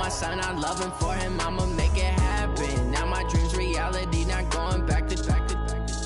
my son I love him, for him I'ma make it happen. Now my dream's reality, not going back to.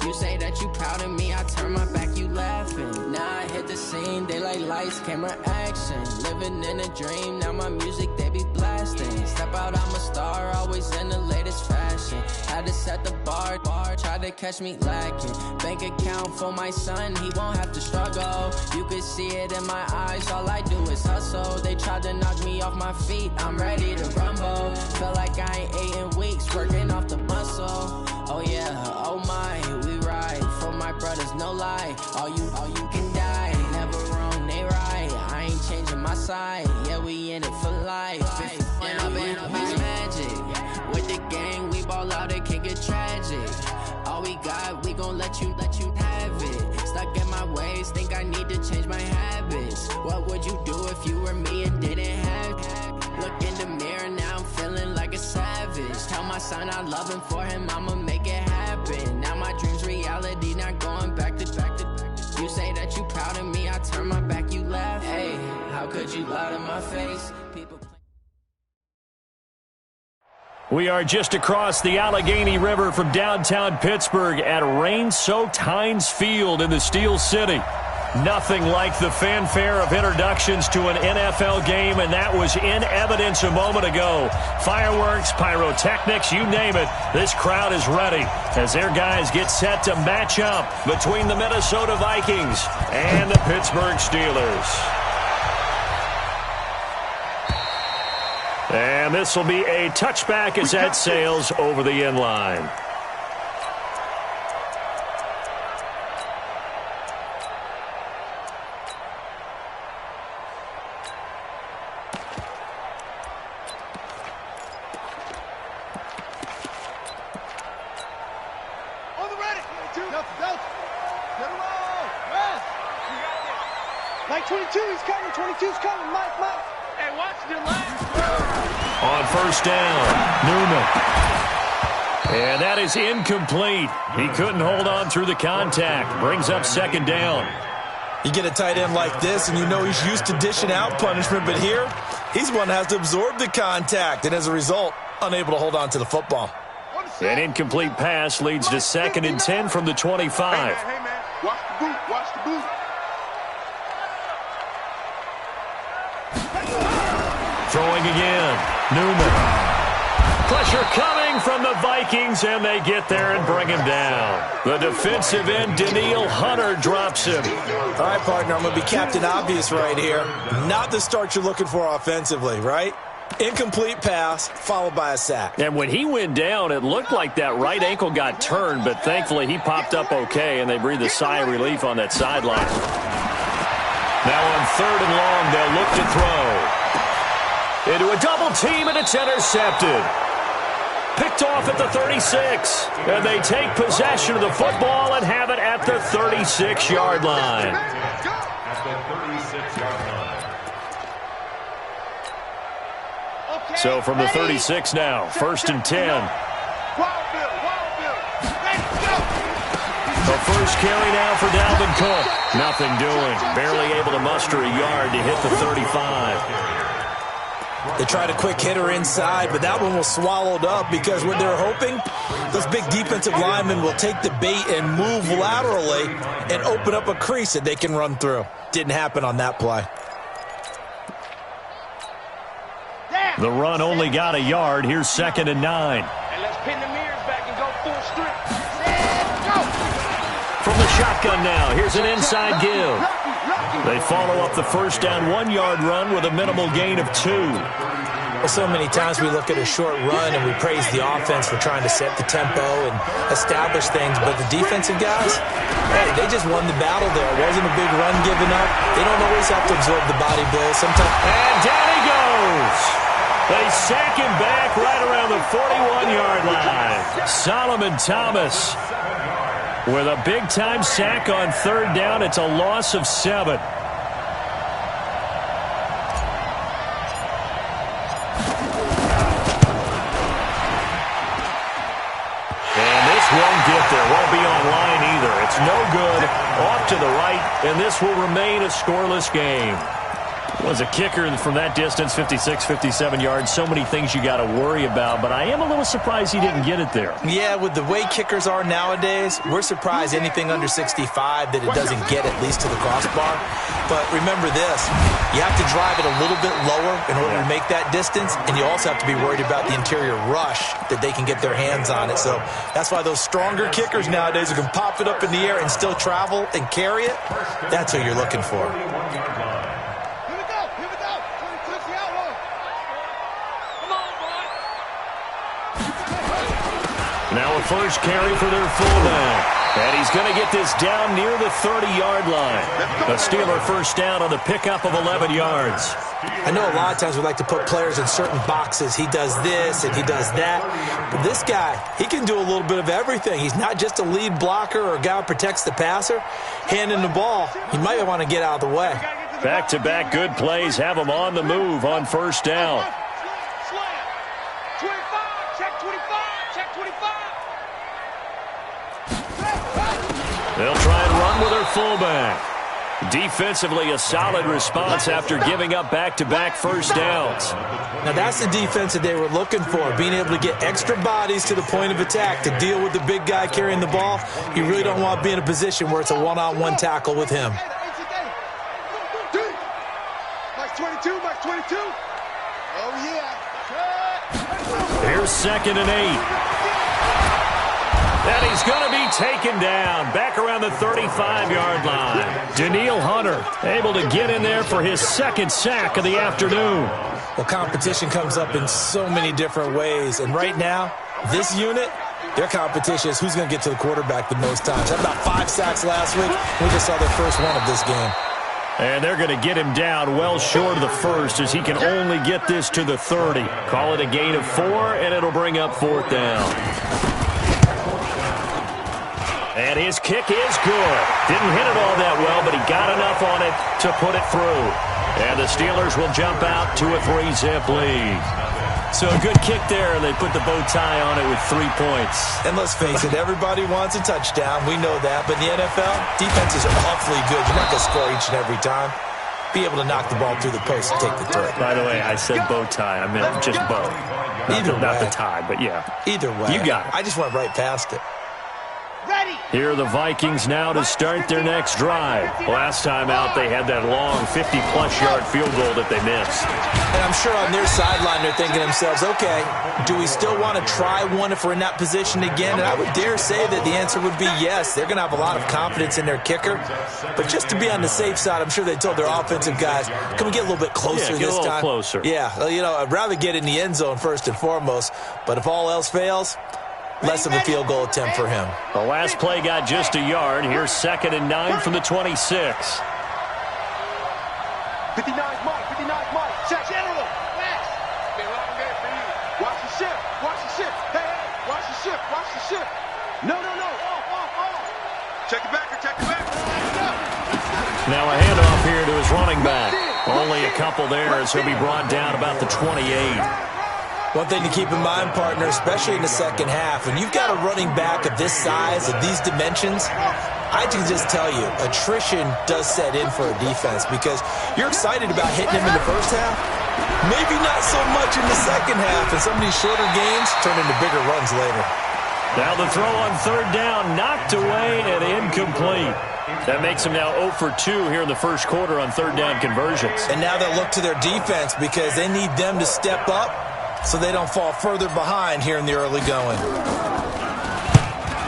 You say that you proud of me, I turn my back, you laughing. Now I hit the scene, they like lights, camera, action. Living in a dream, now my music they be blasting. Step out, I'm a star, always in the latest fashion. Had to set the bar, try to catch me lacking. Bank account for my son, he won't have to struggle. You could see it in my eyes, all I do is hustle. They tried to knock me off my feet, I'm ready to rumble. Feel like I ain't ate in weeks, working off the muscle. Oh yeah, oh my, we ride for my brothers, no lie. All you can die, never wrong, they right. I ain't changing my side, yeah, we in it for life. And I've been magic. With the gang, we ball out, it can get tragic. All we got, we gon' let you have it. Stuck in my ways, think I need to change my habits. What would you do if you were me and didn't have it? Look in the mirror, now I'm feeling like a savage. Tell my son I love him, for him I'ma make it happen. Now my dream's reality, not going back to. You say that you proud of me, I turn my back, you laugh. Hey, how could you lie to my face? People. We are just across the Allegheny River from downtown Pittsburgh at rain-soaked Heinz Field in the Steel City. Nothing like the fanfare of introductions to an NFL game, and that was in evidence a moment ago. Fireworks, pyrotechnics, you name it, this crowd is ready as their guys get set to match up between the Minnesota Vikings and the Pittsburgh Steelers. And this will be a touchback as that sails over the end line. Mike 22, he's coming. 22's coming. Mike. Hey, watch your left. On first down, Newman. And that is incomplete. He couldn't hold on through the contact. Brings up second down. You get a tight end like this, and you know he's used to dishing out punishment, but here, he's one that has to absorb the contact, and as a result, unable to hold on to the football. An incomplete pass leads to 2nd and 10 from the 25. Hey, man. Watch the boot. Watch the boot. Throwing again, Newman. Pressure coming from the Vikings, and they get there and bring him down. The defensive end, Daniil Hunter, drops him. All right, partner, I'm going to be Captain Obvious right here. Not the start you're looking for offensively, right? Incomplete pass, followed by a sack. And when he went down, it looked like that right ankle got turned, but thankfully he popped up okay, and they breathed a sigh of relief on that sideline. Now on 3rd and long, they'll look to throw. Into a double team, and it's intercepted. Picked off at the 36. And they take possession of the football and have it at the 36-yard line. At the 36-yard line. So from the 36 now, 1st and 10. The first carry now for Dalvin Cook. Nothing doing. Barely able to muster a yard to hit the 35. They tried a quick hitter inside, but that one was swallowed up because what they're hoping, those big defensive linemen will take the bait and move laterally and open up a crease that they can run through. Didn't happen on that play. The run only got a yard. Here's 2nd and 9. And let's pin the mirrors back and go full strip. From the shotgun now, here's an inside give. They follow up the first down 1-yard run with a minimal gain of 2. Well, so many times we look at a short run and we praise the offense for trying to set the tempo and establish things, but the defensive guys, hey, they just won the battle there. It wasn't a big run given up. They don't always have to absorb the body blows. Sometimes. And down he goes. They sack him back right around the 41-yard line. Solomon Thomas with a big-time sack on 3rd down. It's a loss of 7. And this won't get there. Won't be online either. It's no good. Off to the right, and this will remain a scoreless game. As a kicker from that distance, 56, 57 yards, so many things you got to worry about, but I am a little surprised he didn't get it there. Yeah, with the way kickers are nowadays, we're surprised anything under 65 that it doesn't get at least to the crossbar. But remember this, you have to drive it a little bit lower in order to make that distance, and you also have to be worried about the interior rush that they can get their hands on it. So that's why those stronger kickers nowadays who can pop it up in the air and still travel and carry it, that's who you're looking for. Now a first carry for their fullback. And he's going to get this down near the 30-yard line. A Steeler first down on the pickup of 11 yards. I know a lot of times we like to put players in certain boxes. He does this and he does that. But this guy, he can do a little bit of everything. He's not just a lead blocker or a guy who protects the passer. Handing the ball, he might want to get out of the way. Back-to-back good plays have him on the move on first down. They'll try and run with their fullback. Defensively, a solid response after giving up back-to-back first downs. Now, that's the defense that they were looking for, being able to get extra bodies to the point of attack to deal with the big guy carrying the ball. You really don't want to be in a position where it's a one-on-one tackle with him. Mark 22, Mark 22. Oh, yeah. Here's 2nd and 8. And he's going to be taken down back around the 35-yard line. Danielle Hunter able to get in there for his second sack of the afternoon. Well, competition comes up in so many different ways. And right now, this unit, their competition is who's going to get to the quarterback the most times. Had about 5 sacks last week. We just saw their first one of this game. And they're going to get him down well short of the first as he can only get this to the 30. Call it a gain of 4, and it'll bring up 4th down. And his kick is good. Didn't hit it all that well, but he got enough on it to put it through. And the Steelers will jump out to a 3-zip lead. So a good kick there, and they put the bow tie on it with 3 points. And let's face it, everybody wants a touchdown. We know that. But in the NFL, defenses are awfully good. You're not going to score each and every time. Be able to knock the ball through the post and take the throw. By the way, I said bow tie. I meant just bow. Not the tie, but yeah. Either way. You got it. I just went right past it. Here are the Vikings now to start their next drive. Last time out, they had that long 50-plus yard field goal that they missed. And I'm sure on their sideline, they're thinking to themselves, okay, do we still want to try one if we're in that position again? And I would dare say that the answer would be yes. They're going to have a lot of confidence in their kicker. But just to be on the safe side, I'm sure they told their offensive guys, can we get a little bit closer this time? Closer. Yeah, well, I'd rather get in the end zone first and foremost. But if all else fails, less of a field goal attempt for him. The last play got just a yard. Here's 2nd and 9 from the 26. 59 Mike, 59 Mike. Check. General. Fast. Been a long day for you. Watch the ship. Watch the ship. Hey, watch the ship. Watch the ship. No. Off. Check it back. Check it back. Now a handoff here to his running back. Only a couple there as he'll be brought down about the 28. One thing to keep in mind, partner, especially in the second half, when you've got a running back of this size, of these dimensions, I can just tell you, attrition does set in for a defense because you're excited about hitting him in the first half, maybe not so much in the second half, and some of these shorter games turn into bigger runs later. Now the throw on 3rd down, knocked away and incomplete. That makes them now 0 for 2 here in the first quarter on 3rd down conversions. And now they'll look to their defense because they need them to step up so they don't fall further behind here in the early going.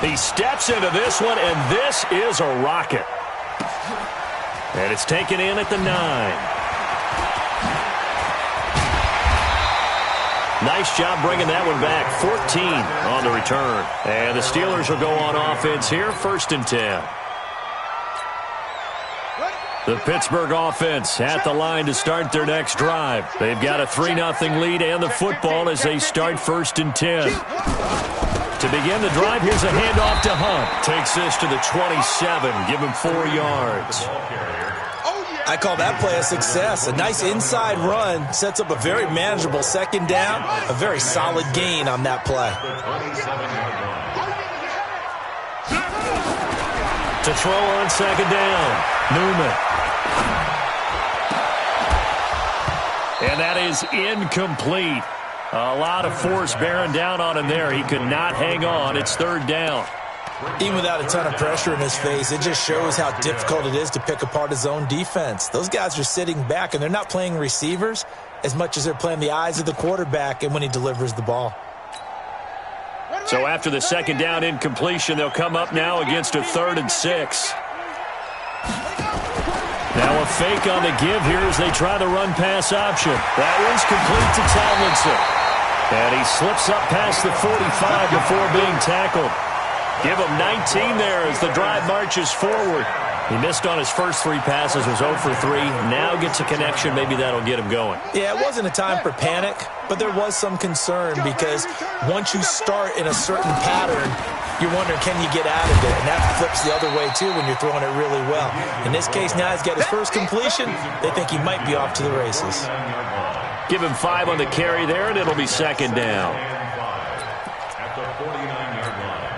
He steps into this one, and this is a rocket. And it's taken in at the 9. Nice job bringing that one back. 14 on the return. And the Steelers will go on offense here, 1st and 10. The Pittsburgh offense at the line to start their next drive. They've got a 3-0 lead and the football as they start 1st and 10. To begin the drive, here's a handoff to Hunt. Takes this to the 27, give him 4 yards. I call that play a success. A nice inside run sets up a very manageable 2nd down, a very solid gain on that play. To throw on 2nd down, Newman. And that is incomplete. A lot of force bearing down on him there. He could not hang on. It's third down. Even without a ton of pressure in his face, it just shows how difficult it is to pick apart his own defense. Those guys are sitting back, and they're not playing receivers as much as they're playing the eyes of the quarterback and when he delivers the ball. So after the second down incompletion, they'll come up now against a 3rd and 6. Now a fake on the give here as they try the run-pass option. That one's complete to Tomlinson. And he slips up past the 45 before being tackled. Give him 19 there as the drive marches forward. He missed on his first 3 passes, was 0 for 3. Now gets a connection. Maybe that'll get him going. Yeah, it wasn't a time for panic, but there was some concern because once you start in a certain pattern, you're wondering, can you get out of it? And that flips the other way, too, when you're throwing it really well. In this case, now he's got his first completion. They think he might be off to the races. Give him 5 on the carry there, and it'll be second down. At the 49-yard line.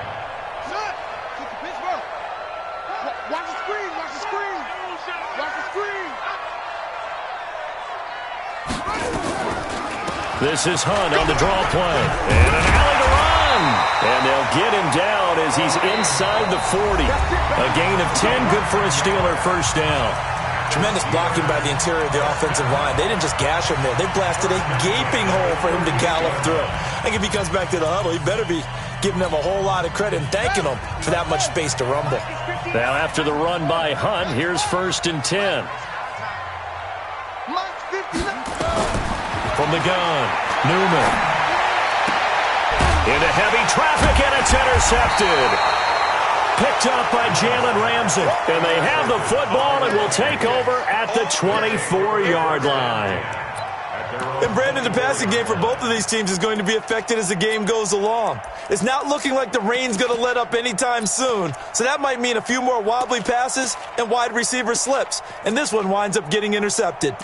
Watch the screen, watch the screen. Watch the screen. This is Hunt on the draw play. And an alley to run. And they'll get him down as he's inside the 40. A gain of 10, good for a Steeler first down. Tremendous blocking by the interior of the offensive line. They didn't just gash him there. They blasted a gaping hole for him to gallop through. I think if he comes back to the huddle, he better be giving them a whole lot of credit and thanking them for that much space to rumble. Now after the run by Hunt, here's 1st and 10. From the gun, Newman. Into heavy traffic, and it's intercepted. Picked up by Jalen Ramsey. And they have the football and will take over at the 24-yard line. And Brandon, the passing game for both of these teams is going to be affected as the game goes along. It's not looking like the rain's going to let up anytime soon. So that might mean a few more wobbly passes and wide receiver slips. And this one winds up getting intercepted.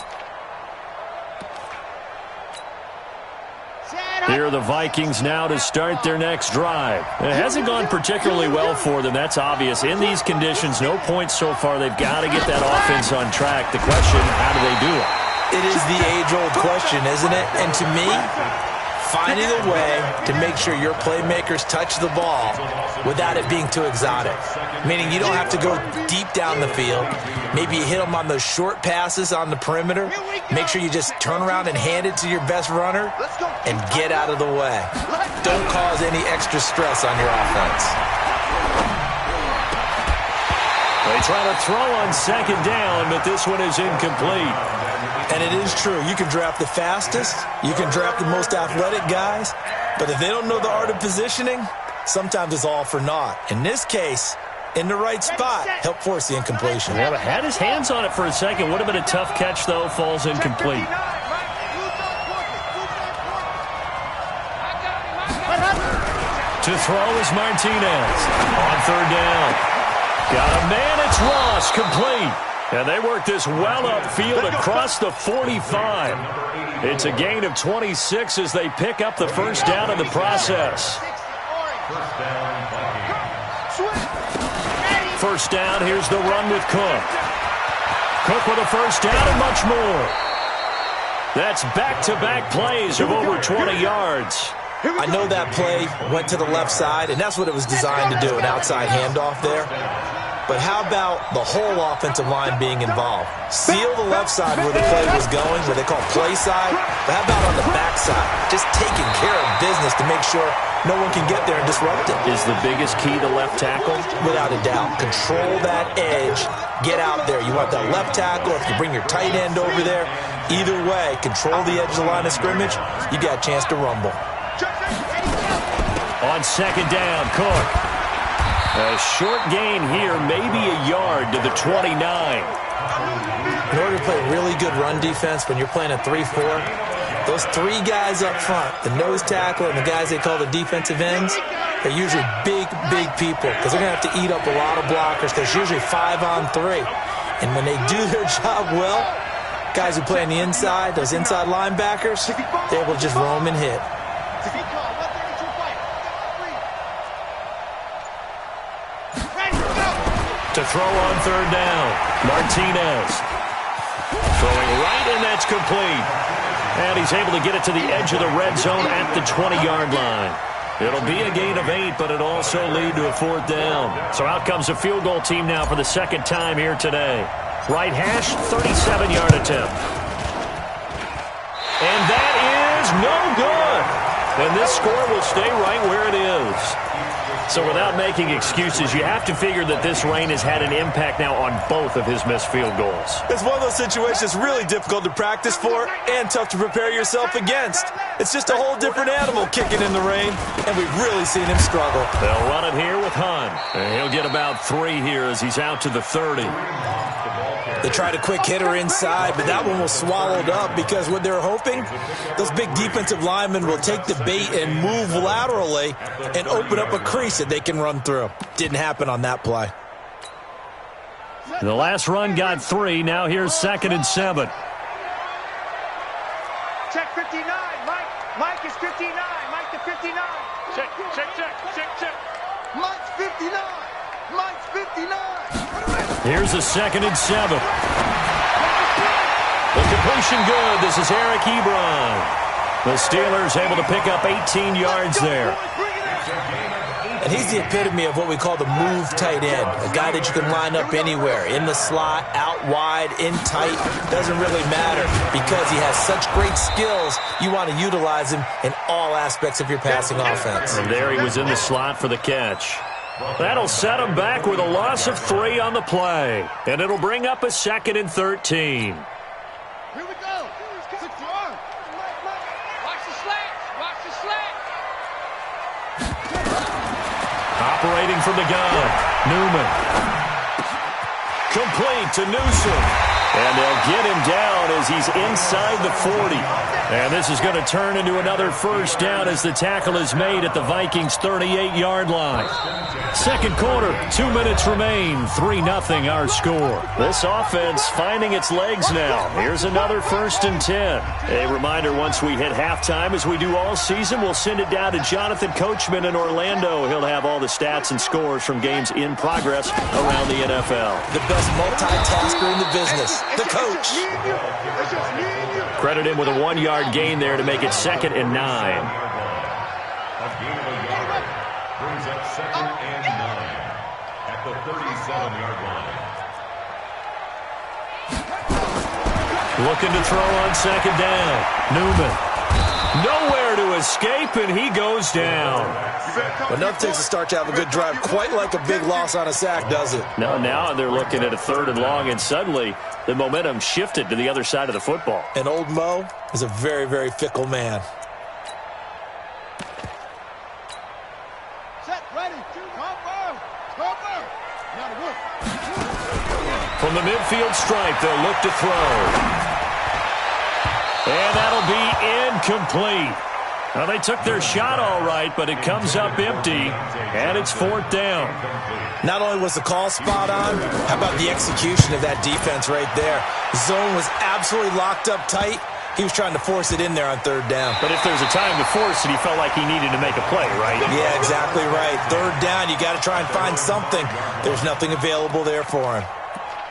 Here are the Vikings now to start their next drive. It hasn't gone particularly well for them, that's obvious. In these conditions, no points so far. They've got to get that offense on track. The question, how do they do it? It is the age-old question, isn't it? And to me, finding a way to make sure your playmakers touch the ball without it being too exotic. Meaning you don't have to go deep down the field. Maybe you hit them on those short passes on the perimeter. Make sure you just turn around and hand it to your best runner and get out of the way. Don't cause any extra stress on your offense. They try to throw on second down, but this one is incomplete. And it is true. You can draft the fastest. You can draft the most athletic guys. But if they don't know the art of positioning, sometimes it's all for naught. In this case, in the right spot, helped force the incompletion. Yeah, but had his hands on it for a second. Would have been a tough catch, though. Falls incomplete. To throw is Martinez. On third down. Got a man. It's Ross. Complete. And they work this well upfield across the 45. It's a gain of 26 as they pick up the first down in the process. First down, here's the run with Cook. Cook with a first down and much more. That's back-to-back plays of over 20 yards. I know that play went to the left side, and that's what it was designed to do, an outside handoff there. But how about the whole offensive line being involved? Seal the left side where the play was going, where they call play side. But how about on the back side? Just taking care of business to make sure no one can get there and disrupt it. Is the biggest key the left tackle? Without a doubt. Control that edge. Get out there. You want that left tackle. If you bring your tight end over there, either way, control the edge of the line of scrimmage, you got a chance to rumble. On second down, Cook. A short gain here, maybe a yard to the 29. In order to play really good run defense when you're playing a 3-4, those three guys up front, the nose tackle and the guys they call the defensive ends, they're usually big, big people because they're going to have to eat up a lot of blockers because it's usually 5-on-3. And when they do their job well, guys who play on the inside, those inside linebackers, they're able to just roam and hit. To throw on third down, Martinez. Throwing right, and that's complete. And he's able to get it to the edge of the red zone at the 20-yard line. It'll be a gain of 8, but it'll also lead to a 4th down. So out comes a field goal team now for the second time here today. Right hash, 37-yard attempt. And that is no good. And this score will stay right where it is. So without making excuses, you have to figure that this rain has had an impact now on both of his missed field goals. It's one of those situations really difficult to practice for and tough to prepare yourself against. It's just a whole different animal kicking in the rain, and we've really seen him struggle. They'll run it here with Hunt. And he'll get about 3 here as he's out to the 30. They tried a quick hitter inside, but that one was swallowed up because what they're hoping, those big defensive linemen will take the bait and move laterally and open up a crease that they can run through. Didn't happen on that play. The last run got 3. Now here's 2nd and 7. Check 59. Mike is 59. Mike to 59. Check. Mike's 59. Mike's 59. Here's a 2nd and 7. The completion good. This is Eric Ebron. The Steelers able to pick up 18 yards there. And he's the epitome of what we call the move tight end. A guy that you can line up anywhere. In the slot, out wide, in tight. Doesn't really matter because he has such great skills. You want to utilize him in all aspects of your passing offense. And there he was in the slot for the catch. That'll set him back with a loss of 3 on the play. And it'll bring up a 2nd and 13. Here we go. 6-yard. Watch the slats. Watch the slats. Operating from the gun, Newman. Complete to Newsom. And they'll get him down as he's inside the 40. And this is going to turn into another 1st down as the tackle is made at the Vikings' 38-yard line. Second quarter, 2 minutes remain. 3-0 our score. This offense finding its legs now. Here's another 1st and 10. A reminder, once we hit halftime, as we do all season, we'll send it down to Jonathan Coachman in Orlando. He'll have all the stats and scores from games in progress around the NFL. The best multitasker in the business, the coach. Credit him with a 1-yard gain there to make it 2nd and 9. Brings up 2nd and 9 at the 37-yard line. Looking to throw on 2nd down. Newman. Nowhere to escape, and he goes down. But nothing takes a start to have a good drive, quite like a big loss on a sack, does it? No, now they're looking at a 3rd and long, and suddenly the momentum shifted to the other side of the football. And old Mo is a very, very fickle man. Set, ready. Cover. Now to work. From the midfield stripe, they'll look to throw. And that'll be incomplete. Well, they took their shot all right, but it comes up empty, and it's 4th down. Not only was the call spot on, how about the execution of that defense right there? Zone was absolutely locked up tight. He was trying to force it in there on 3rd down. But if there's a time to force it, he felt like he needed to make a play, right? Yeah, exactly right. 3rd down, you got to try and find something. There's nothing available there for him.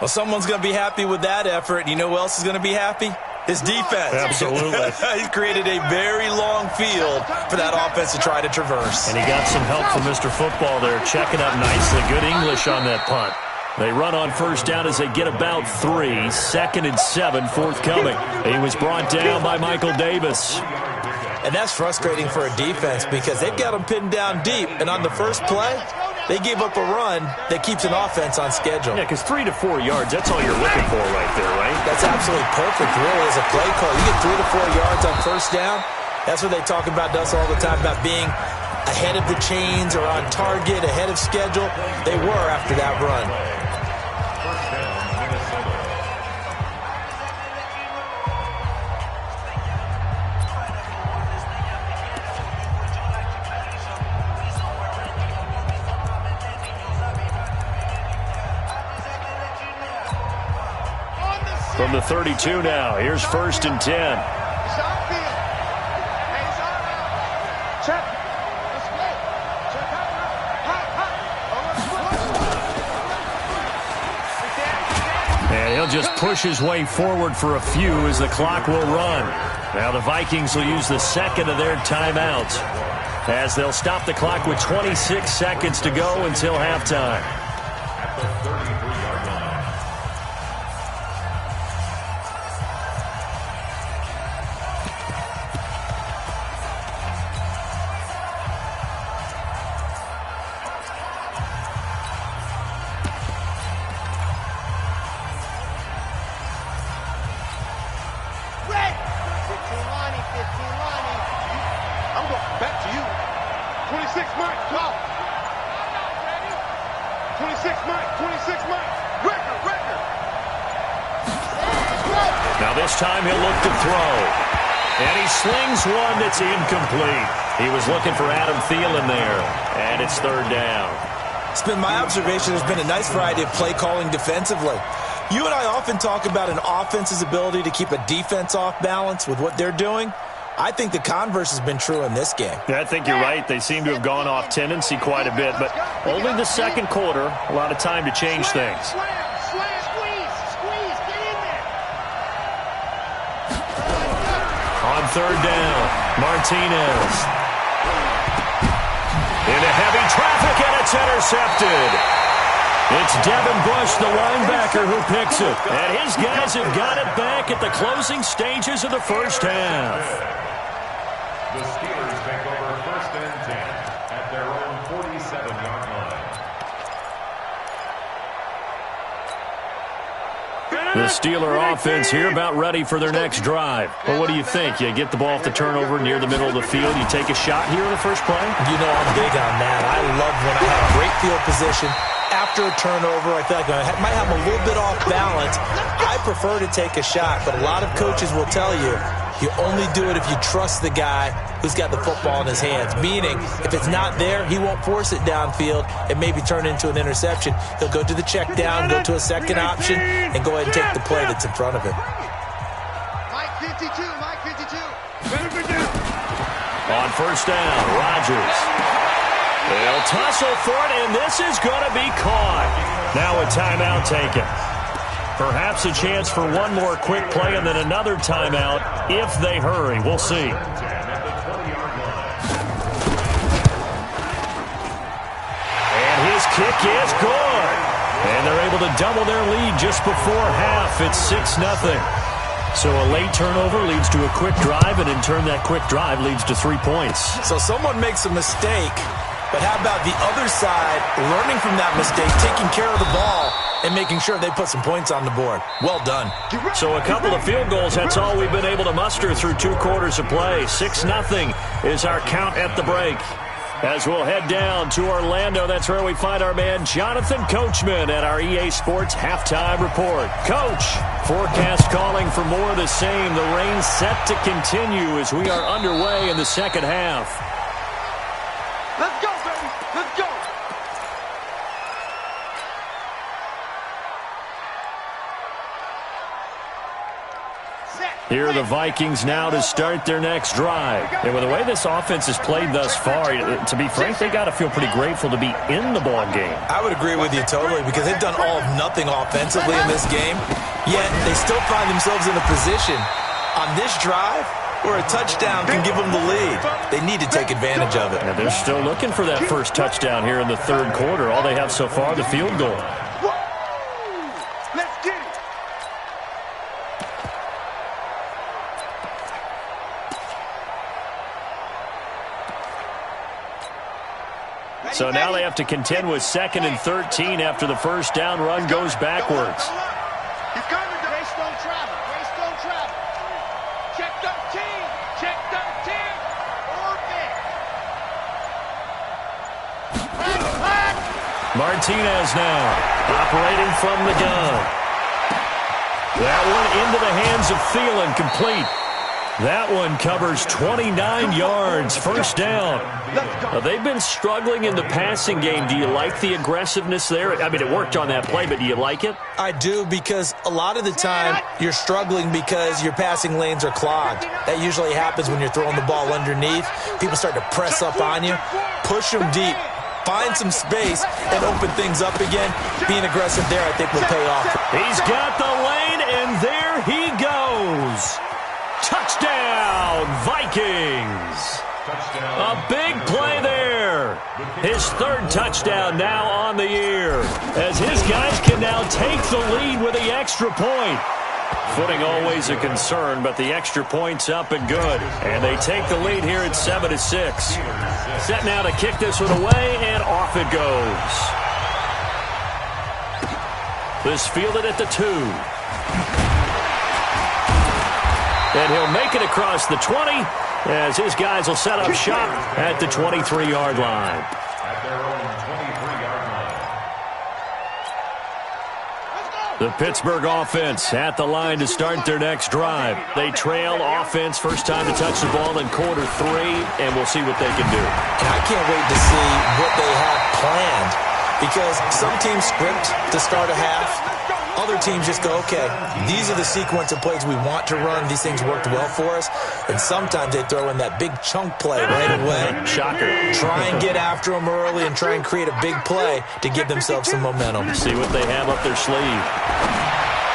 Well, someone's going to be happy with that effort. You know who else is going to be happy? His defense. Absolutely. He's created a very long field for that offense to try to traverse. And he got some help from Mr. Football there, checking up nicely. Good English on that punt. They run on 1st down as they get about 3. 2nd and 7 forthcoming. He was brought down by Michael Davis. And that's frustrating for a defense because they've got him pinned down deep. And on the first play, they gave up a run that keeps an offense on schedule. Yeah, because 3 to 4 yards, that's all you're looking for right there, right? That's absolutely perfect, really, as a play call. You get 3 to 4 yards on 1st down. That's what they talk about us all the time, about being ahead of the chains or on target, ahead of schedule. They were after that run. From the 32 now, here's 1st and 10. Check. Let's go. Check out. And he'll just push his way forward for a few as the clock will run. Now the Vikings will use the second of their timeouts as they'll stop the clock with 26 seconds to go until halftime. At the 33-yard line. I'm going back to you. 26 Mike, go. 26 Mike, 26 Mike. Record. Now this time he'll look to throw. And he slings one that's incomplete. He was looking for Adam Thielen there. And it's third down. It's been my observation there's been a nice variety of play calling defensively. You and I often talk about an offense's ability to keep a defense off balance with what they're doing. I think the converse has been true in this game. Yeah, I think you're right. They seem to have gone off tendency quite a bit, but only the second quarter, a lot of time to change things. Squeeze, get in there. On third down, Martinez. Into heavy traffic, and it's intercepted. It's Devin Bush, the linebacker, who picks it. And his guys have got it back at the closing stages of the first half. The Steelers take over first and 10 at their own 47-yard line. The Steeler offense here about ready for their next drive. Well, what do you think? You get the ball off the turnover near the middle of the field. You take a shot here in the first play? You know I'm big on that. I love when I have great field position. After a turnover, I feel like I might have a little bit off balance. I prefer to take a shot, but a lot of coaches will tell you, you only do it if you trust the guy who's got the football in his hands. Meaning, if it's not there, he won't force it downfield and maybe turn into an interception. He'll go to the check down, go to a second option, and go ahead and take the play that's in front of him. Mike 52. On first down, Rodgers. They'll tussle for it, and this is going to be caught. Now a timeout taken. Perhaps a chance for one more quick play and then another timeout if they hurry. We'll see. And his kick is good. And they're able to double their lead just before half. It's 6-0. So a late turnover leads to a quick drive, and in turn that quick drive leads to 3 points. So someone makes a mistake, but how about the other side learning from that mistake, taking care of the ball, and making sure they put some points on the board? Well done. So a couple of field goals, that's all we've been able to muster through 2 quarters of play. 6-0 is our count at the break. As we'll head down to Orlando, that's where we find our man Jonathan Coachman at our EA Sports Halftime Report. Coach, forecast calling for more of the same. The rain set to continue as we are underway in the second half. Let's go, baby. Let's go. Here are the Vikings now to start their next drive. And with the way this offense has played thus far, to be frank, they got to feel pretty grateful to be in the ball game. I would agree with you totally, because they've done all of nothing offensively in this game, yet they still find themselves in a position on this drive where a touchdown can give them the lead. They need to take advantage of it. And they're still looking for that first touchdown here in the third quarter. All they have so far, the field goal. Let's get it. So now they have to contend with 2nd and 13 after the first down run goes backwards. He's coming. Race don't travel. Check 13. Martinez now operating from the gun. That one into the hands of Thielen, complete. That one covers 29 yards, first down. They've been struggling in the passing game. Do you like the aggressiveness there? I mean, it worked on that play, but do you like it? I do, because a lot of the time you're struggling because your passing lanes are clogged. That usually happens when you're throwing the ball underneath. People start to press up on you. Push them deep. Find some space and open things up again. Being aggressive there, I think, will pay off. He's got the lane, and there he goes. Touchdown! Vikings. A big play there. His third touchdown now on the year, as his guys can now take the lead with the extra point. Footing always a concern, but the extra point's up and good. And they take the lead here at 7-6. Set now to kick this one away, and off it goes. This fielded at the 2. And he'll make it across the 20, as his guys will set up shop at the 23-yard line. At their own 23-yard line. The Pittsburgh offense at the line to start their next drive. They trail offense, first time to touch the ball in quarter 3, and we'll see what they can do. And I can't wait to see what they have planned, because some teams script to start a half. Other teams just go, okay, these are the sequence of plays we want to run. These things worked well for us. And sometimes they throw in that big chunk play right away. Shocker. Try and get after them early and try and create a big play to give themselves some momentum. See what they have up their sleeve.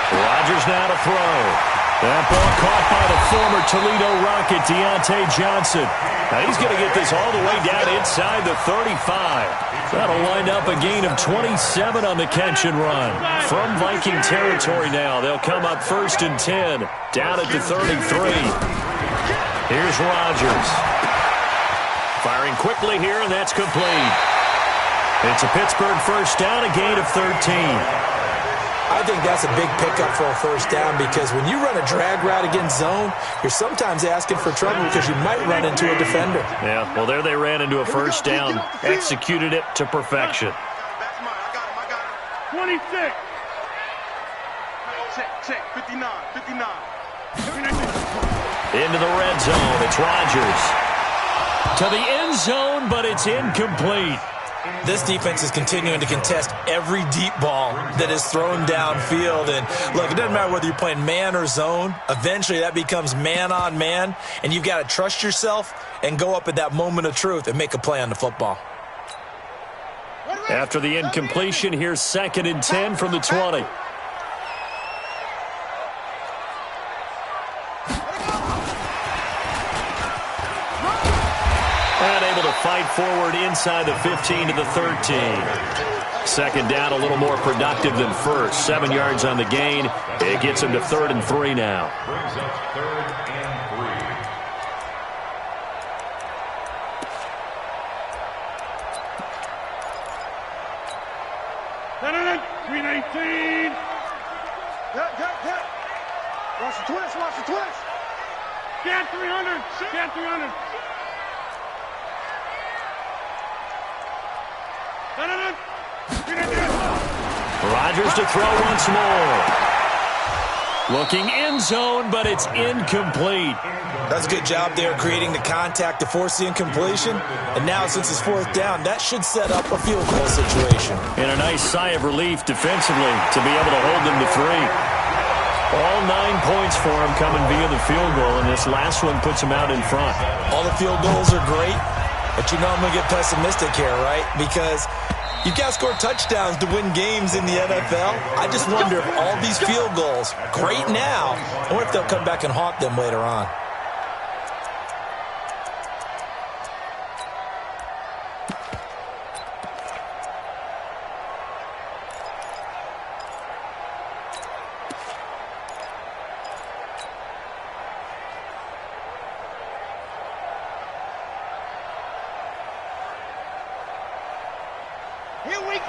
Rodgers now to throw. That ball caught by the former Toledo Rocket, Deontay Johnson. Now he's going to get this all the way down inside the 35. That'll wind up a gain of 27 on the catch and run. From Viking territory now, they'll come up 1st and 10, down at the 33. Here's Rodgers. Firing quickly here, and that's complete. It's a Pittsburgh first down, a gain of 13. I think that's a big pickup for a first down, because when you run a drag route against zone, you're sometimes asking for trouble because you might run into a defender. Yeah, well, there they ran into a first down, executed it to perfection. That's mine. I got him. 26. Check. 59. Into the red zone. It's Rodgers. To the end zone, but it's incomplete. This defense is continuing to contest every deep ball that is thrown downfield. And, look, it doesn't matter whether you're playing man or zone. Eventually that becomes man on man, and you've got to trust yourself and go up at that moment of truth and make a play on the football. After the incompletion, here's 2nd and 10 from the 20. And able to fight forward inside the 15 to the 13. Second down, a little more productive than first. 7 yards on the gain. It gets him to 3rd and 3 now. Brings up 3rd and 3. 319. Watch the twist. Scan 300. Rodgers to throw once more. Looking end zone, but it's incomplete. That's a good job there creating the contact to force the incompletion. And now, since it's 4th down, that should set up a field goal situation. And a nice sigh of relief defensively to be able to hold them to 3. All 9 points for him coming via the field goal, and this last one puts him out in front. All the field goals are great, but you know I'm going to get pessimistic here, right? Because you've got to score touchdowns to win games in the NFL. I just wonder if all these field goals, great now, or if they'll come back and haunt them later on.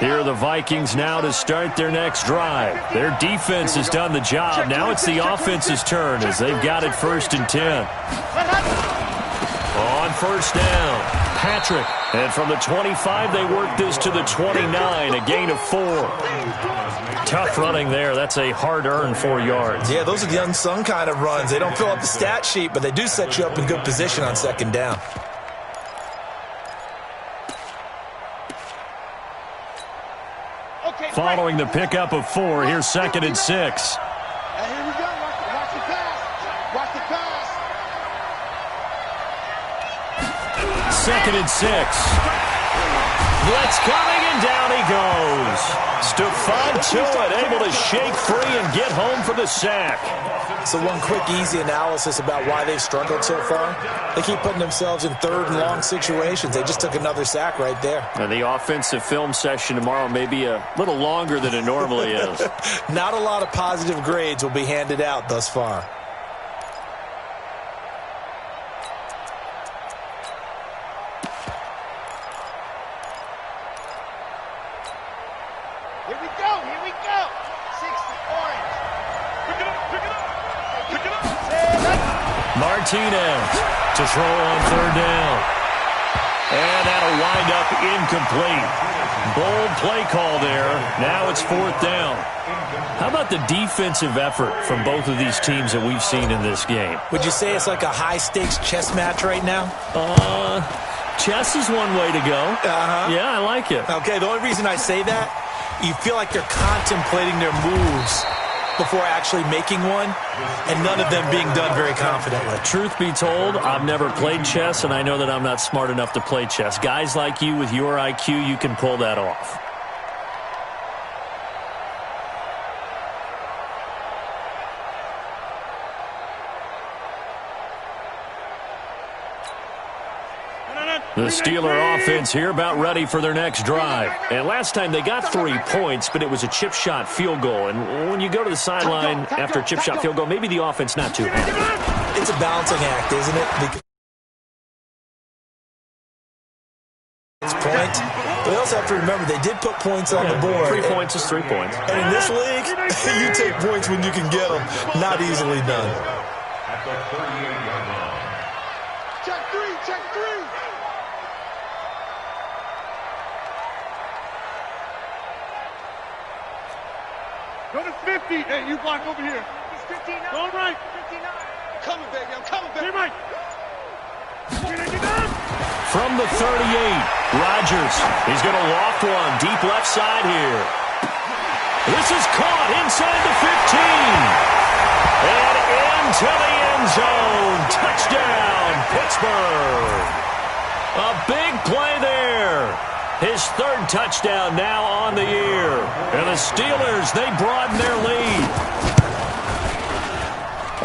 Here are the Vikings now to start their next drive. Their defense has done the job. Now it's the offense's turn as they've got it 1st and 10. On first down, Patrick. And from the 25, they work this to the 29, a gain of 4. Tough running there. That's a hard-earned 4 yards. Yeah, those are the unsung kind of runs. They don't fill up the stat sheet, but they do set you up in good position on 2nd down. Following the pickup of 4, here's 2nd and 6. Hey, here we go. Watch the pass. 2nd and 6. Blitz coming, and And down he goes. Stephon Tuitt able to shake free and get home for the sack. So one quick, easy analysis about why they've struggled so far. They keep putting themselves in third and long situations. They just took another sack right there. And the offensive film session tomorrow may be a little longer than it normally is. Not a lot of positive grades will be handed out thus far. Here we go. 60 orange. Pick it up. Martinez to throw on third down. And that'll wind up incomplete. Bold play call there. Now it's fourth down. How about the defensive effort from both of these teams that we've seen in this game? Would you say it's like a high-stakes chess match right now? Chess is one way to go. Yeah, I like it. Okay, the only reason I say that, you feel like they're contemplating their moves before actually making one, and none of them being done very confidently. Truth be told, I've never played chess, and I know that I'm not smart enough to play chess. Guys like you with your IQ, you can pull that off. The Steeler offense here about ready for their next drive. And last time they got 3 points, but it was a chip shot field goal. And when you go to the sideline after a chip shot field goal, maybe the offense not too happy. It's a balancing act, isn't it? Because point. But we also have to remember they did put points on the board. 3 points is 3 points. And in this league, you take points when you can get them. Not easily done. At the 38-yard line. Check three. Go to 50. Hey, you block over here. It's 59. Go right. 59. I'm coming, baby. Hey, Mike. From the 38, Rodgers. He's going to loft one deep left side here. This is caught inside the 15. And into the end zone. Touchdown, Pittsburgh. A big play there. His third touchdown now on the year. And the Steelers, they broaden their lead.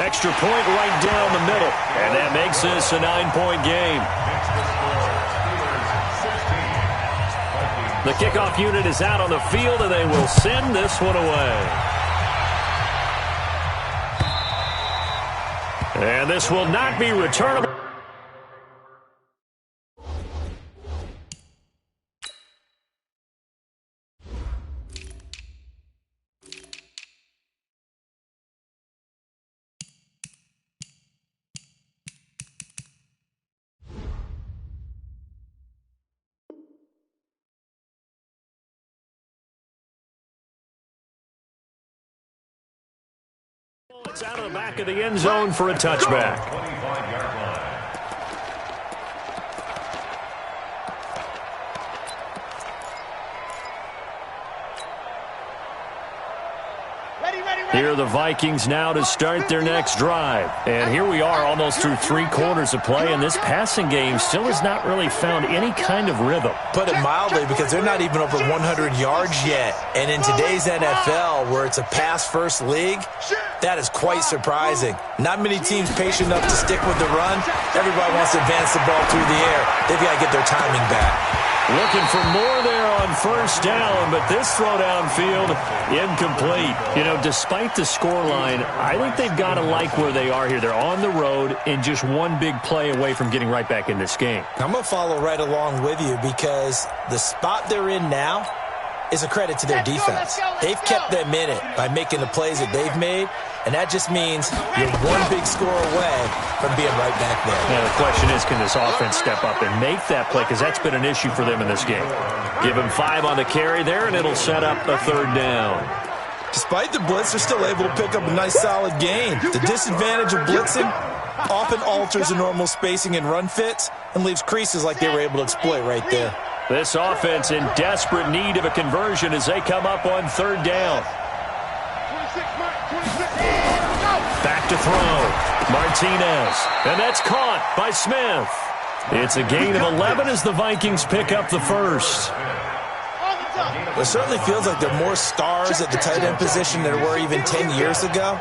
Extra point right down the middle. And that makes this a 9-point game. The kickoff unit is out on the field, and they will send this one away. And this will not be returnable. It's out of the back of the end zone for a touchback. 25-yard line. Here are the Vikings now to start their next drive. And here we are almost through 3 quarters of play, and this passing game still has not really found any kind of rhythm. Put it mildly, because they're not even over 100 yards yet. And in today's NFL, where it's a pass-first league, that is quite surprising. Not many teams patient enough to stick with the run. Everybody wants to advance the ball through the air. They've got to get their timing back. Looking for more there on first down, but this throw downfield, incomplete. You know, despite the scoreline, I think they've got to like where they are here. They're on the road and just one big play away from getting right back in this game. I'm going to follow right along with you, because the spot they're in now is a credit to their defense. They've kept them in it by making the plays that they've made, and that just means you're one big score away from being right back there. Yeah, the question is, can this offense step up and make that play? Because that's been an issue for them in this game. Give them 5 on the carry there, and it'll set up a third down. Despite the blitz, they're still able to pick up a nice, solid gain. The disadvantage of blitzing often alters the normal spacing and run fits and leaves creases like they were able to exploit right there. This offense in desperate need of a conversion as they come up on third down. 26, Mike. 26. Back to throw. Martinez. And that's caught by Smith. It's a gain of 11 as the Vikings pick up the first. On the It certainly feels like there are more stars at the tight end position than there were even 10 years ago.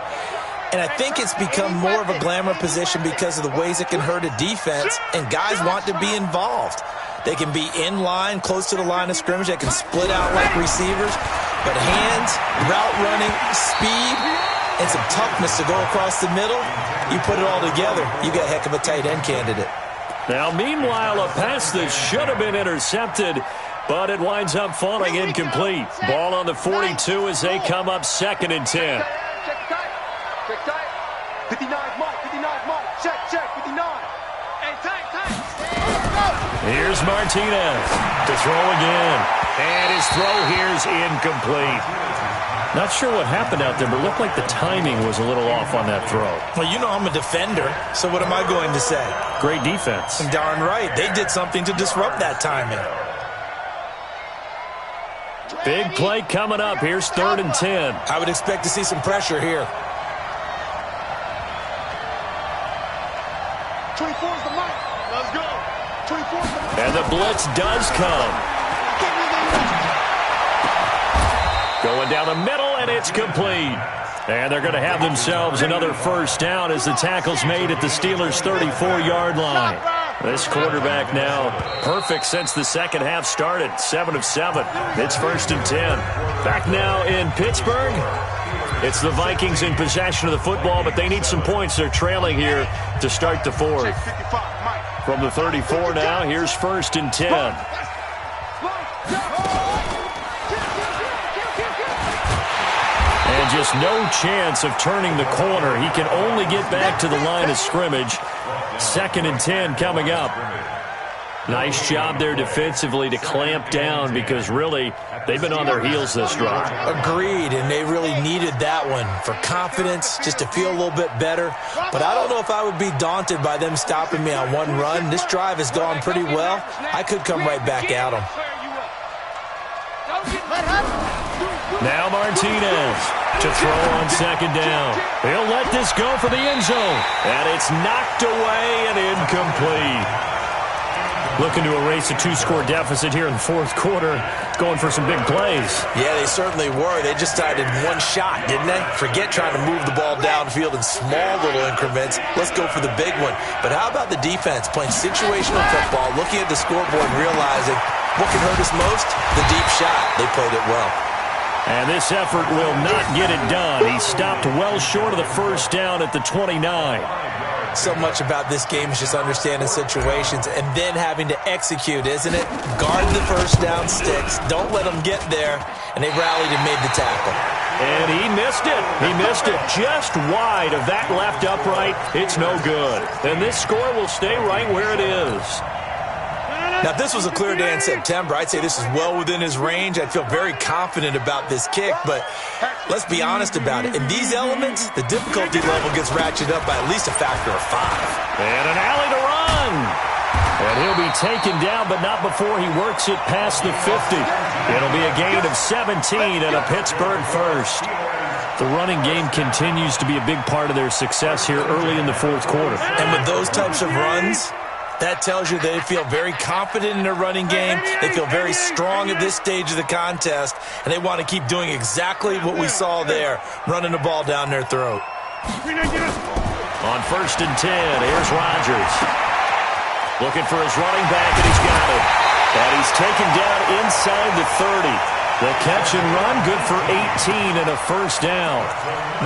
And I think it's become more of a glamour position because of the ways it can hurt a defense, and guys want to be involved. They can be in line, close to the line of scrimmage. They can split out like receivers. But hands, route running, speed, and some toughness to go across the middle, you put it all together, you got a heck of a tight end candidate. Now, meanwhile, a pass that should have been intercepted, but it winds up falling incomplete. Ball on the 42 as they come up 2nd and 10. Check tight. 59, Mike. 59, Mike. Check. 59. Hey, tight. Here's Martinez to throw again. And his throw here's incomplete. Not sure what happened out there, but it looked like the timing was a little off on that throw. Well, you know I'm a defender, so what am I going to say? Great defense. And darn right. They did something to disrupt that timing. Big play coming up. Here's 3rd and 10. I would expect to see some pressure here. 24's the mic. Let's go. 24's the mic. And the blitz does come. Going down the middle, and it's complete. And they're going to have themselves another first down as the tackle's made at the Steelers' 34-yard line. This quarterback now perfect since the second half started. 7 of 7. It's 1st and 10. Back now in Pittsburgh. It's the Vikings in possession of the football, but they need some points. They're trailing here to start the 4th. From the 34 now, here's 1st and 10. And just no chance of turning the corner. He can only get back to the line of scrimmage. 2nd and 10 coming up. Nice job there defensively to clamp down because really they've been on their heels this drive. Agreed, and they really needed that one for confidence, just to feel a little bit better. But I don't know if I would be daunted by them stopping me on one run. This drive has gone pretty well. I could come right back at them. Now Martinez to throw on 2nd down. He'll let this go for the end zone. And it's knocked away and incomplete. Looking to erase a 2-score deficit here in the 4th quarter. Going for some big plays. Yeah, they certainly were. They just decided one shot, didn't they? Forget trying to move the ball downfield in small little increments. Let's go for the big one. But how about the defense playing situational football, looking at the scoreboard and realizing what can hurt us most? The deep shot. They played it well. And this effort will not get it done. He stopped well short of the first down at the 29. So much about this game is just understanding situations and then having to execute, isn't it? Guard the first down sticks. Don't let them get there. And they rallied and made the tackle. And he missed it. He missed it just wide of that left upright. It's no good. And this score will stay right where it is. Now, if this was a clear day in September, I'd say this is well within his range. I'd feel very confident about this kick, but let's be honest about it. In these elements, the difficulty level gets ratcheted up by at least a factor of 5. And an alley to run. And he'll be taken down, but not before he works it past the 50. It'll be a gain of 17 and a Pittsburgh first. The running game continues to be a big part of their success here early in the 4th quarter. And with those types of runs, that tells you they feel very confident in their running game. They feel very strong at this stage of the contest, and they want to keep doing exactly what we saw there, running the ball down their throat. On 1st and 10, here's Rodgers. Looking for his running back, and he's got it. And he's taken down inside the 30. The catch and run, good for 18 and a first down.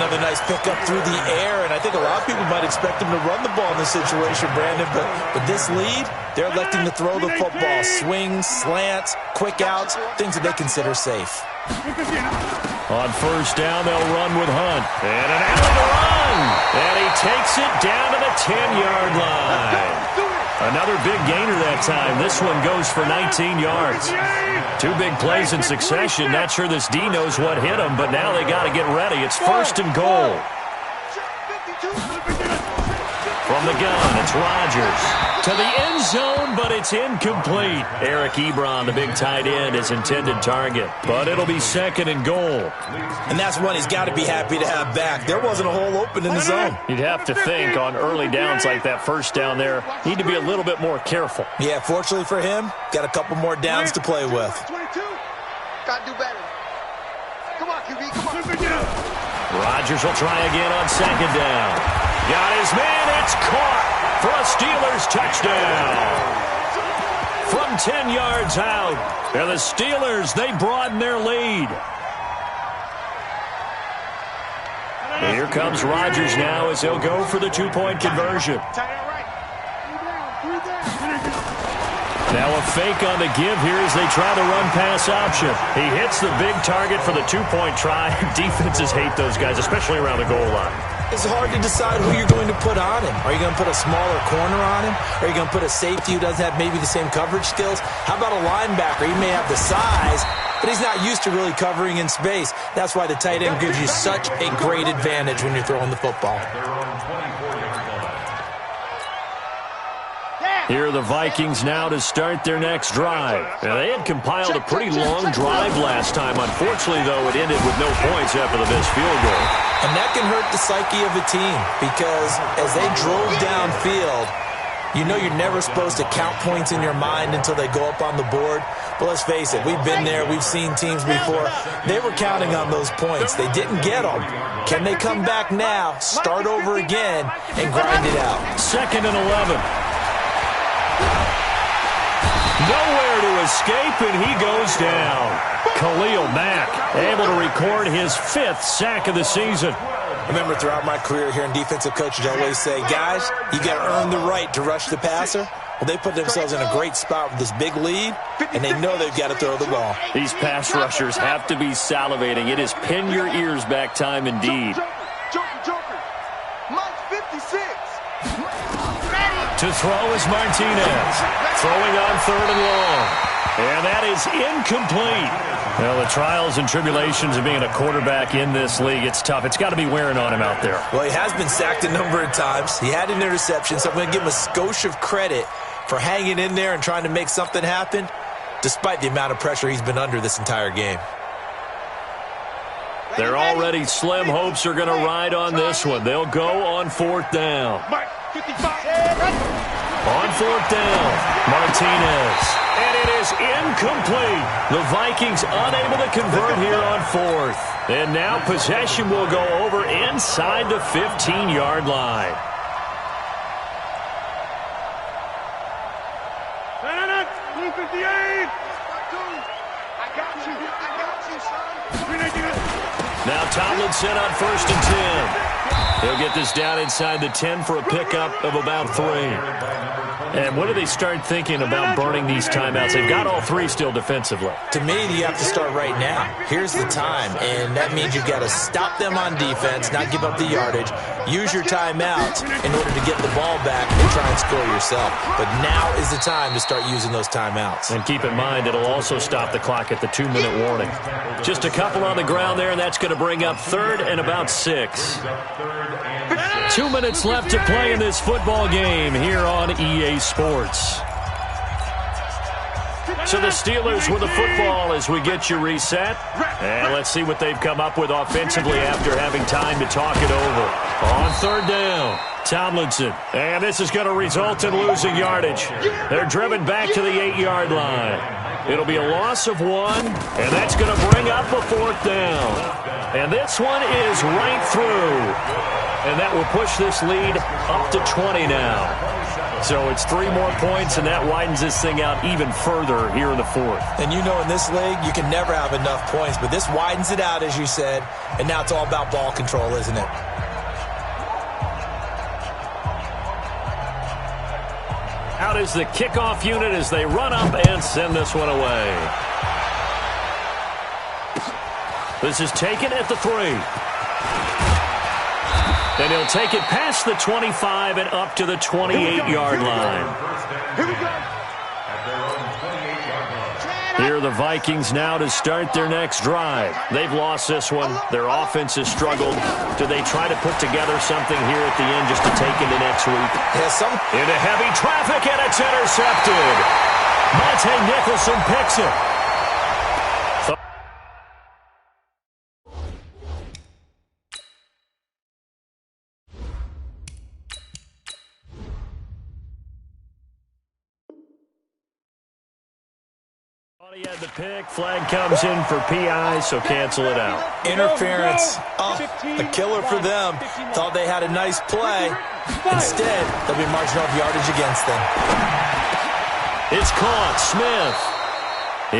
Another nice pickup through the air, and I think a lot of people might expect him to run the ball in this situation, Brandon, but with this lead, they're electing to throw the football. Swings, slants, quick outs, things that they consider safe. On first down, they'll run with Hunt. And an alley to run. And he takes it down to the 10-yard line. Another big gainer that time. This one goes for 19 yards. 2 big plays in succession. Not sure this D knows what hit him, but now they got to get ready. It's 1st and goal. From the gun, it's Rodgers. To the end zone, but it's incomplete. Eric Ebron, the big tight end, is intended target. But it'll be 2nd and goal. And that's one he's got to be happy to have back. There wasn't a hole open in the zone. You'd have to think on early downs like that first down there, need to be a little bit more careful. Yeah, fortunately for him, got a couple more downs to play with. Gotta do better. Come on, QB, come on. Rodgers will try again on second down. Got his man. It's caught for a Steelers touchdown. From 10 yards out. And the Steelers, they broaden their lead. And here comes Rodgers now as he'll go for the two-point conversion. Now a fake on the give here as they try the run-pass option. He hits the big target for the two-point try. Defenses hate those guys, especially around the goal line. It's hard to decide who you're going to put on him. Are you going to put a smaller corner on him? Are you going to put a safety who doesn't have maybe the same coverage skills? How about a linebacker? He may have the size, but he's not used to really covering in space. That's why the tight end gives you such a great advantage when you're throwing the football. Here are the Vikings now to start their next drive. Now, they had compiled a pretty long drive last time. Unfortunately, though, it ended with no points after the missed field goal. And that can hurt the psyche of a team because as they drove downfield, you know you're never supposed to count points in your mind until they go up on the board. But let's face it, we've been there. We've seen teams before. They were counting on those points. They didn't get them. Can they come back now, start over again, and grind it out? 2nd and 11. Nowhere to escape, and he goes down. Khalil Mack able to record his 5th sack of the season. I remember throughout my career hearing defensive coaches always say, guys, you got to earn the right to rush the passer. Well, they put themselves in a great spot with this big lead, and they know they've got to throw the ball. These pass rushers have to be salivating. It is pin your ears back time indeed. Joker. Mike 56. To throw is Martinez. Throwing on 3rd and long. And that is incomplete. Well, the trials and tribulations of being a quarterback in this league, it's tough. It's got to be wearing on him out there. Well, he has been sacked a number of times. He had an interception, so I'm going to give him a skosh of credit for hanging in there and trying to make something happen, despite the amount of pressure he's been under this entire game. Their already slim hopes are going to ride on this one. They'll go on 4th down. On 4th down, Martinez. And it is incomplete. The Vikings unable to convert here on 4th. And now possession will go over inside the 15-yard line. Now Tomlinson on 1st and 10. He'll get this down inside the 10 for a pickup of about 3. And when do they start thinking about burning these timeouts? They've got all 3 still defensively. To me, you have to start right now. Here's the time, and that means you've got to stop them on defense, not give up the yardage, use your timeouts in order to get the ball back and try and score yourself. But now is the time to start using those timeouts. And keep in mind, it'll also stop the clock at the 2-minute warning. Just a couple on the ground there, and that's going to bring up 3rd and about 6. 2 minutes left to play in this football game here on EA Sports. So the Steelers with the football as we get you reset. And let's see what they've come up with offensively after having time to talk it over. On 3rd down, Tomlinson. And this is going to result in losing yardage. They're driven back to the 8-yard line. It'll be a loss of 1, and that's going to bring up a 4th down. And this one is right through. And that will push this lead up to 20 now. So it's 3 more points, and that widens this thing out even further here in the 4th. And you know in this league, you can never have enough points, but this widens it out, as you said, and now it's all about ball control, isn't it? Out is the kickoff unit as they run up and send this one away. This is taken at the 3. And he'll take it past the 25 and up to the 28-yard line. Here we go. Here are the Vikings now to start their next drive. They've lost this one. Their offense has struggled. Do they try to put together something here at the end just to take into next week? Into heavy traffic, and it's intercepted. Monte Nicholson picks it. He had the pick. Flag comes in for PI, so cancel it out. Interference. A killer for them. Thought they had a nice play. Instead, they'll be marching off yardage against them. It's caught. Smith.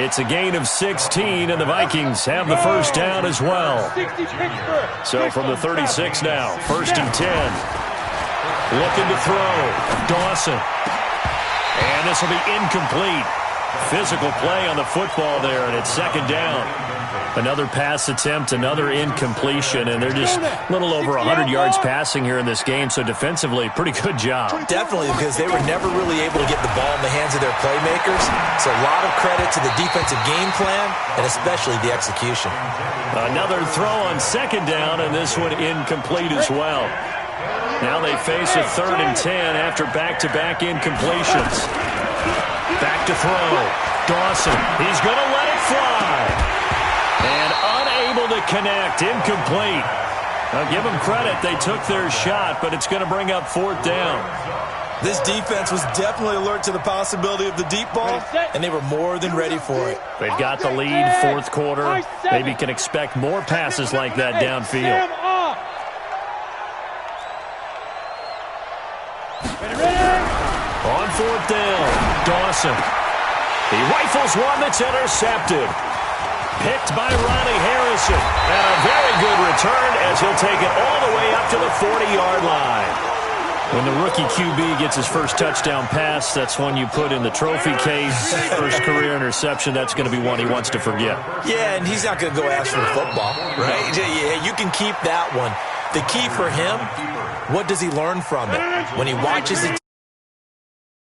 It's a gain of 16, and the Vikings have the first down as well. So from the 36 now, 1st and 10. Looking to throw. Dawson. And this will be incomplete. Physical play on the football there, and it's 2nd down. Another pass attempt, another incompletion, and they're just a little over 100 yards passing here in this game, so defensively, pretty good job. Definitely, because they were never really able to get the ball in the hands of their playmakers, so a lot of credit to the defensive game plan, and especially the execution. Another throw on 2nd down, and this one incomplete as well. Now they face a 3rd and 10 after back-to-back incompletions. Back to throw. Dawson. He's going to let it fly. And unable to connect. Incomplete. Now give them credit. They took their shot, but it's going to bring up 4th down. This defense was definitely alert to the possibility of the deep ball, and they were more than ready for it. They've got the lead, 4th quarter. Maybe can expect more passes like that downfield. On 4th down, Dawson. He rifles one that's intercepted. Picked by Ronnie Harrison. And a very good return as he'll take it all the way up to the 40-yard line. When the rookie QB gets his first touchdown pass, that's one you put in the trophy case. First career interception, that's going to be one he wants to forget. Yeah, and he's not going to go ask for the football, right? Yeah, you can keep that one. The key for him, what does he learn from it? When he watches it.